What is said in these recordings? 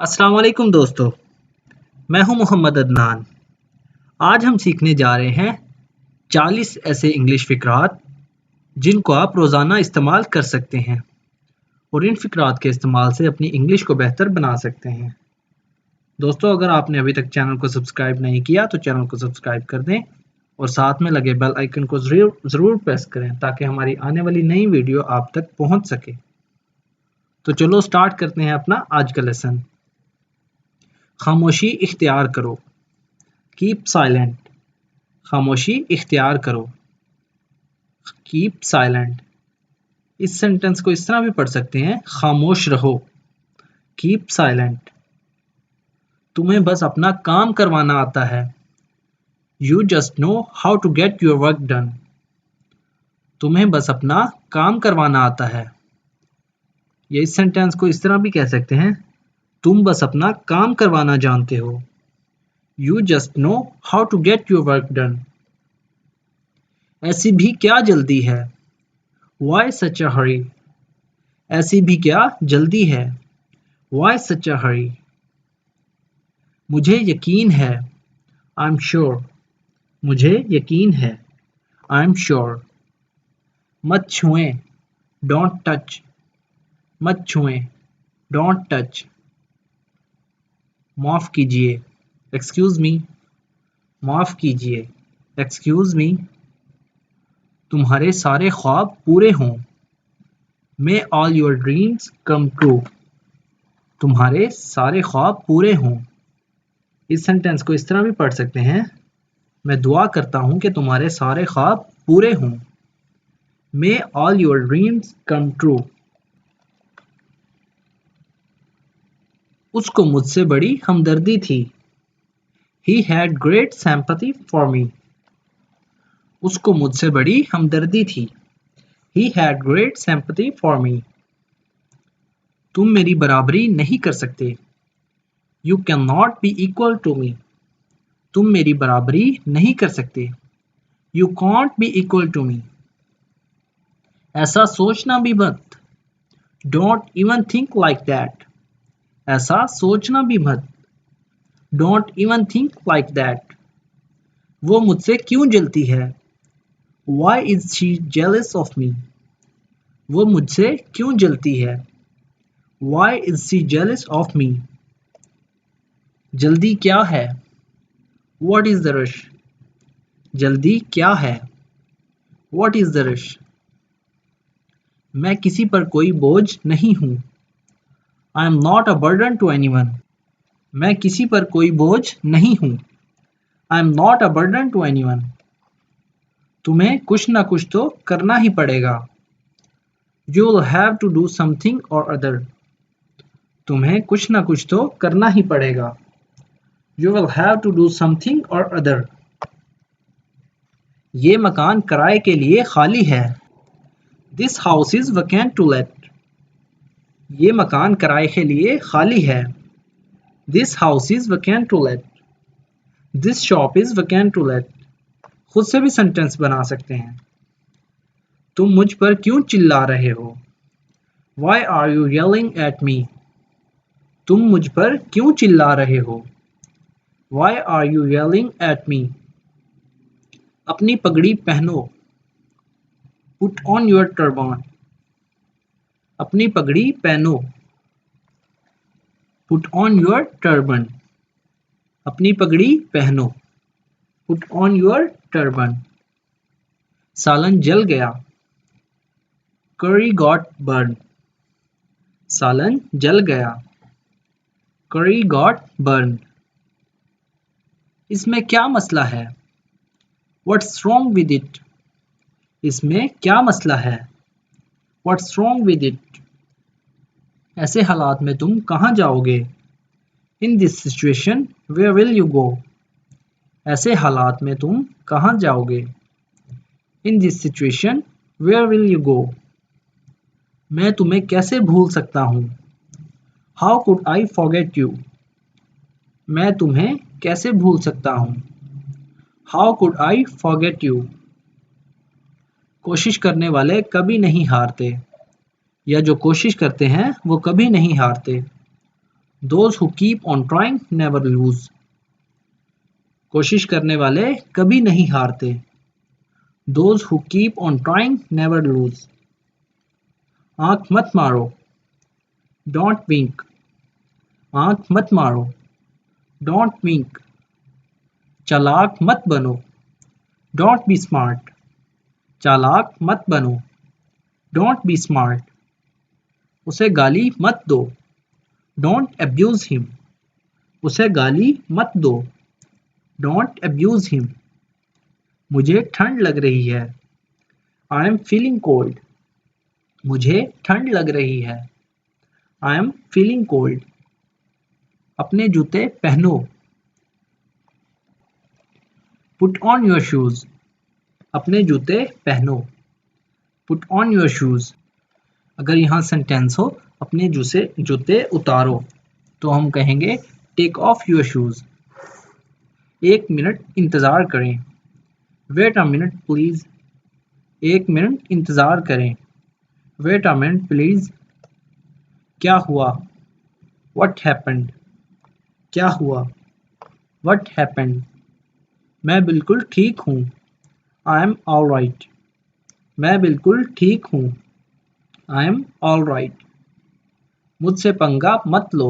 अस्सलाम वालेकुम दोस्तों, मैं हूं मोहम्मद अदनान। आज हम सीखने जा रहे हैं 40 ऐसे इंग्लिश फ़िक़रात जिनको आप रोज़ाना इस्तेमाल कर सकते हैं और इन फ़िक़रात के इस्तेमाल से अपनी इंग्लिश को बेहतर बना सकते हैं। दोस्तों, अगर आपने अभी तक चैनल को सब्सक्राइब नहीं किया तो चैनल को सब्सक्राइब कर दें और साथ में लगे बेल आइकन को ज़रूर प्रेस करें ताकि हमारी आने वाली नई वीडियो आप तक पहुंच सके। तो चलो स्टार्ट करते हैं अपना आज का लेसन। खामोशी इख्तियार करो, कीप साइलेंट। खामोशी इख्तियार करो, कीप साइलेंट। इस सेंटेंस को इस तरह भी पढ़ सकते हैं, खामोश रहो, कीप साइलेंट। तुम्हें बस अपना काम करवाना आता है, you just know how to get your work done. तुम्हें बस अपना काम करवाना आता है। ये इस सेंटेंस को इस तरह भी कह सकते हैं, तुम बस अपना काम करवाना जानते हो, you just know how to get your work done. ऐसी भी क्या जल्दी है, Why such a hurry? ऐसी भी क्या जल्दी है, Why such a hurry? मुझे यकीन है, I'm sure. मुझे यकीन है, I'm sure. मत छुएं, Don't touch. मत छुएं, Don't touch. माफ़ कीजिए, Excuse me. माफ़ कीजिए, Excuse me. तुम्हारे सारे ख्वाब पूरे हों, May all your dreams come true. तुम्हारे सारे ख्वाब पूरे हों। इस सेंटेंस को इस तरह भी पढ़ सकते हैं, मैं दुआ करता हूं कि तुम्हारे सारे ख्वाब पूरे हों, May all your dreams come true. उसको मुझसे बड़ी हमदर्दी थी, He had great sympathy for me. उसको मुझसे बड़ी हमदर्दी थी, He had great sympathy for me. तुम मेरी बराबरी नहीं कर सकते, You cannot be equal to me. तुम मेरी बराबरी नहीं कर सकते, You can't be equal to me. ऐसा सोचना भी मत, Don't even think like that. ऐसा सोचना भी मत, Don't even think like that. वो मुझसे क्यों जलती है, Why is she jealous of me? वो मुझसे क्यों जलती है, Why is she jealous of me? जल्दी क्या है, What is the rush? जल्दी क्या है, What is the rush? मैं किसी पर कोई बोझ नहीं हूँ, I am not a burden to anyone. मैं किसी पर कोई बोझ नहीं हूँ, I am not a burden to anyone. तुम्हें कुछ ना कुछ तो करना ही पड़ेगा, You will have to do something or other. तुम्हें कुछ ना कुछ तो करना ही पड़ेगा, You will have to do something or other. ये मकान किराए के लिए खाली है, This house is vacant to let. ये मकान किराए के लिए खाली है, This house is vacant to let. This shop is vacant to let. खुद से भी सेंटेंस बना सकते हैं, तुम मुझ पर क्यों चिल्ला रहे हो, Why are you yelling at me? तुम मुझ पर क्यों चिल्ला रहे हो, Why are you yelling at me? अपनी पगड़ी पहनो, Put on your turban. अपनी पगड़ी पहनो, Put on your turban. अपनी पगड़ी पहनो, Put on your turban. सालन जल गया, Curry got burned. सालन जल गया, Curry got burned. इसमें क्या मसला है, What's wrong with it? इसमें क्या मसला है, What's wrong with it? ऐसे हालात में तुम कहाँ जाओगे, In this situation, where will you go? ऐसे हालात में तुम कहाँ जाओगे, In this situation, where will you go? मैं तुम्हें कैसे भूल सकता हूँ, How could I forget you? मैं तुम्हें कैसे भूल सकता हूँ, How could I forget you? कोशिश करने वाले कभी नहीं हारते, या जो कोशिश करते हैं वो कभी नहीं हारते, Those who keep on trying never lose. कोशिश करने वाले कभी नहीं हारते. Those who keep on trying never lose. आंख मत मारो. Don't wink. आंख मत मारो. Don't wink. चालाक मत बनो. Don't be smart. चालाक मत बनो. Don't be smart. उसे गाली मत दो. Don't abuse him. उसे गाली मत दो. Don't abuse him. मुझे ठंड लग रही है. I am feeling cold. मुझे ठंड लग रही है. I am feeling cold. अपने जूते पहनो. Put on your shoes. अपने जूते पहनो. Put on your shoes. अगर यहाँ सेंटेंस हो अपने जूते उतारो तो हम कहेंगे take off your shoes. 1 minute इंतज़ार करें. Wait a minute please. 1 minute इंतज़ार करें. Wait a minute please. क्या हुआ? What happened? क्या हुआ? What happened? मैं बिल्कुल ठीक हूँ. I am all right. मैं बिल्कुल ठीक हूँ. I am all right. मुझसे पंगा मत लो.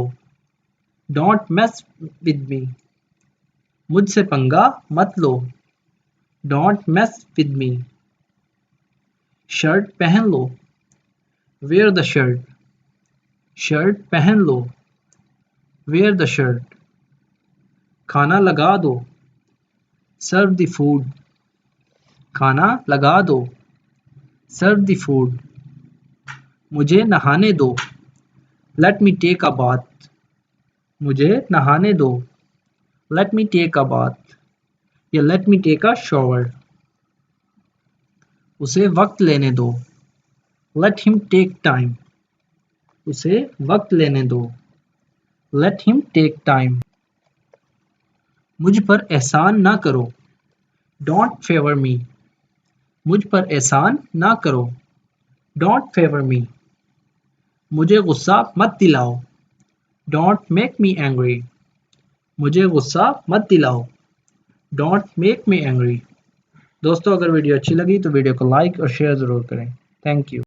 Don't mess with me. मुझसे पंगा मत लो. Don't mess with me. Shirt पहन लो. Wear the shirt. शर्ट पहन लो. Wear the shirt. खाना लगा दो. Serve the food. खाना लगा दो. Serve the food. मुझे नहाने दो. Let me take a bath. मुझे नहाने दो. Let me take a bath. या let me take a shower. उसे वक्त लेने दो. Let him take time. उसे वक्त लेने दो. Let him take time. मुझ पर एहसान ना करो. Don't favor me. मुझ पर एहसान ना करो. Don't favor me. मुझे गुस्सा मत दिलाओ. Don't make me angry. मुझे गुस्सा मत दिलाओ. Don't make me angry. दोस्तों अगर वीडियो अच्छी लगी तो वीडियो को लाइक और शेयर ज़रूर करें. Thank you.